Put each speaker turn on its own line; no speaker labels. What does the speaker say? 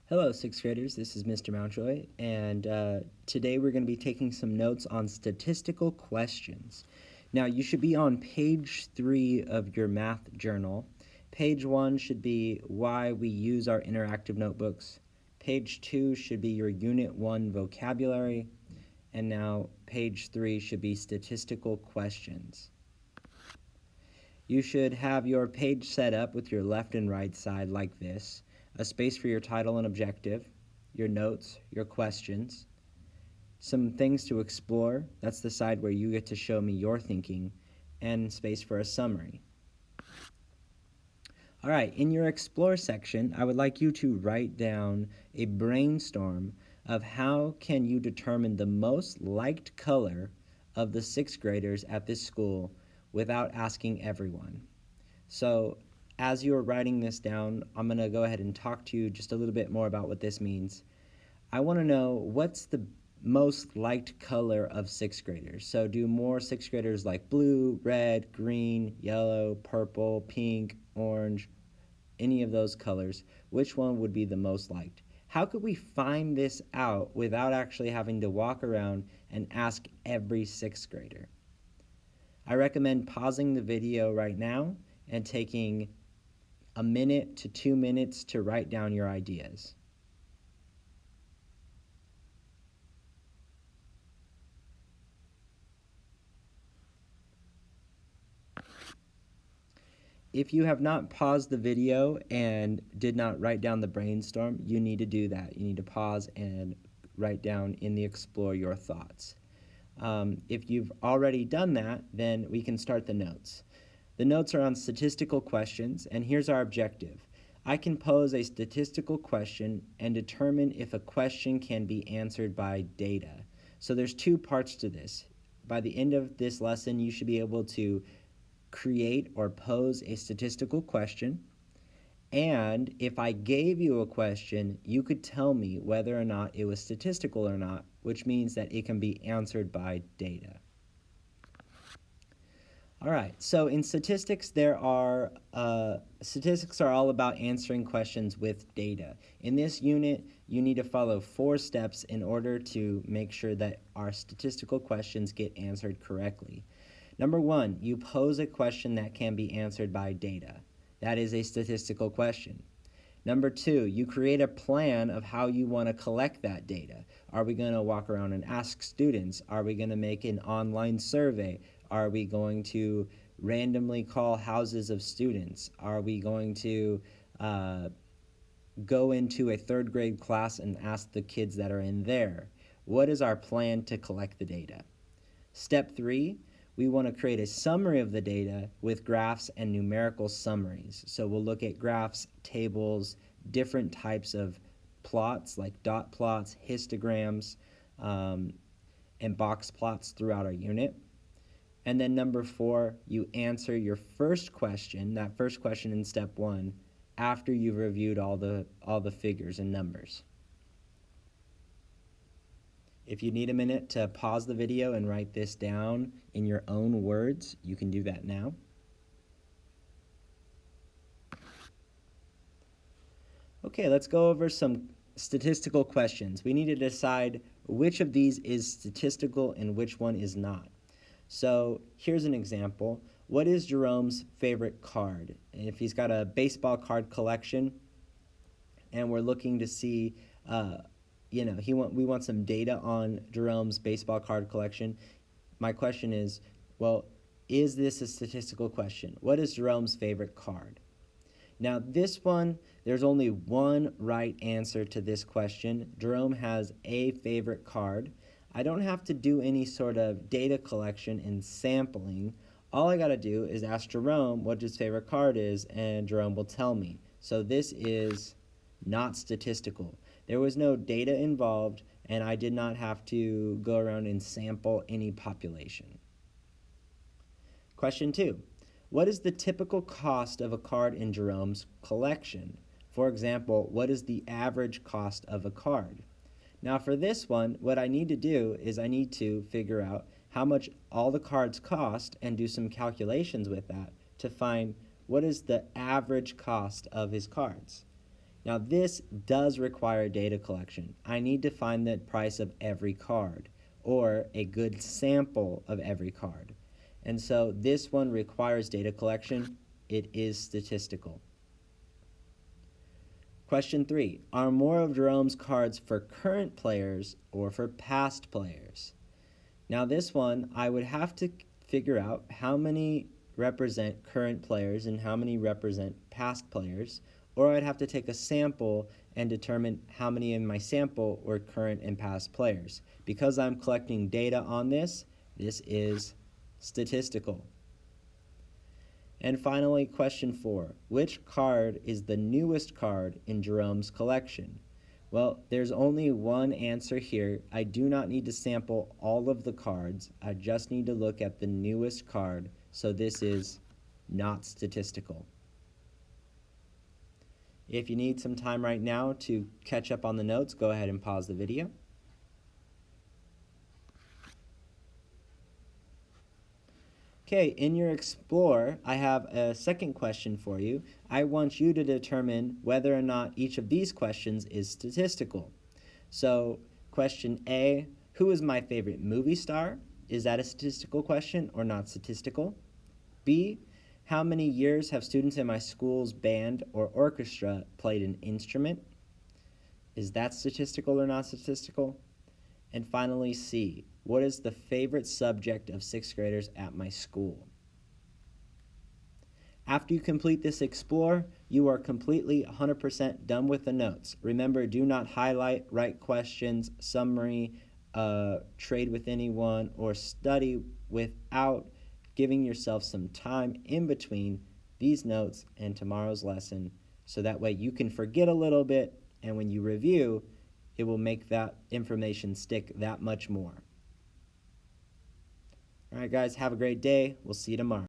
Hello, sixth graders. This is Mr. Mountjoy, and today we're going to be taking some notes on statistical questions. Now, you should be on page 3 of your math journal. Page 1 should be why we use our interactive notebooks. Page 2 should be your Unit 1 vocabulary. And now, page 3 should be statistical questions. You should have your page set up with your left and right side like this. A space for your title and objective, your notes, your questions, some things to explore, that's the side where you get to show me your thinking, and space for a summary. All right, in your explore section, I would like you to write down a brainstorm of how can you determine the most liked color of the sixth graders at this school without asking everyone. So as you're writing this down, I'm going to go ahead and talk to you just a little bit more about what this means. I want to know what's the most liked color of sixth graders. So do more sixth graders like blue, red, green, yellow, purple, pink, orange, any of those colors? Which one would be the most liked? How could we find this out without actually having to walk around and ask every sixth grader? I recommend pausing the video right now and taking a minute to 2 minutes to write down your ideas. If you have not paused the video and did not write down the brainstorm, you need to do that. You need to pause and write down in the Explore your thoughts. If you've already done that, then we can start the notes. The notes are on statistical questions, and here's our objective. I can pose a statistical question and determine if a question can be answered by data. So there's two parts to this. By the end of this lesson, you should be able to create or pose a statistical question, and if I gave you a question, you could tell me whether or not it was statistical or not, which means that it can be answered by data. All right, so in statistics, statistics are all about answering questions with data. In this unit, you need to follow 4 steps in order to make sure that our statistical questions get answered correctly. Number 1, you pose a question that can be answered by data. That is a statistical question. Number 2, you create a plan of how you want to collect that data. Are we going to walk around and ask students? Are we going to make an online survey? Are we going to randomly call houses of students? Are we going to go into a 3rd grade class and ask the kids that are in there? What is our plan to collect the data? Step 3, we want to create a summary of the data with graphs and numerical summaries. So we'll look at graphs, tables, different types of plots like dot plots, histograms, and box plots throughout our unit. And then number 4, you answer your first question, that first question in step 1, after you've reviewed all the figures and numbers. If you need a minute to pause the video and write this down in your own words, you can do that now. Okay, let's go over some statistical questions. We need to decide which of these is statistical and which one is not. So here's an example. What is Jerome's favorite card? And if he's got a baseball card collection and we're looking to see we want some data on Jerome's baseball card collection. My question is, well, is this a statistical question? What is Jerome's favorite card? Now this one, there's only one right answer to this question. Jerome has a favorite card. I don't have to do any sort of data collection and sampling. All I gotta do is ask Jerome what his favorite card is, and Jerome will tell me. So this is not statistical. There was no data involved, and I did not have to go around and sample any population. Question 2. What is the typical cost of a card in Jerome's collection? For example, what is the average cost of a card? Now for this one, what I need to do is I need to figure out how much all the cards cost and do some calculations with that to find what is the average cost of his cards. Now this does require data collection. I need to find the price of every card, or a good sample of every card. And so this one requires data collection. It is statistical. Question 3. Are more of Jerome's cards for current players or for past players? Now this one, I would have to figure out how many represent current players and how many represent past players, or I'd have to take a sample and determine how many in my sample were current and past players. Because I'm collecting data on this is statistical. And finally, question 4. Which card is the newest card in Jerome's collection? Well, there's only one answer here. I do not need to sample all of the cards. I just need to look at the newest card, so this is not statistical. If you need some time right now to catch up on the notes, go ahead and pause the video. Okay, in your Explore, I have a second question for you. I want you to determine whether or not each of these questions is statistical. So, question A, who is my favorite movie star? Is that a statistical question or not statistical? B, how many years have students in my school's band or orchestra played an instrument? Is that statistical or not statistical? And finally, C, what is the favorite subject of 6th graders at my school? After you complete this Explore, you are completely 100% done with the notes. Remember, do not highlight, write questions, summary, trade with anyone, or study without giving yourself some time in between these notes and tomorrow's lesson, so that way you can forget a little bit, and when you review, it will make that information stick that much more. All right, guys, have a great day. We'll see you tomorrow.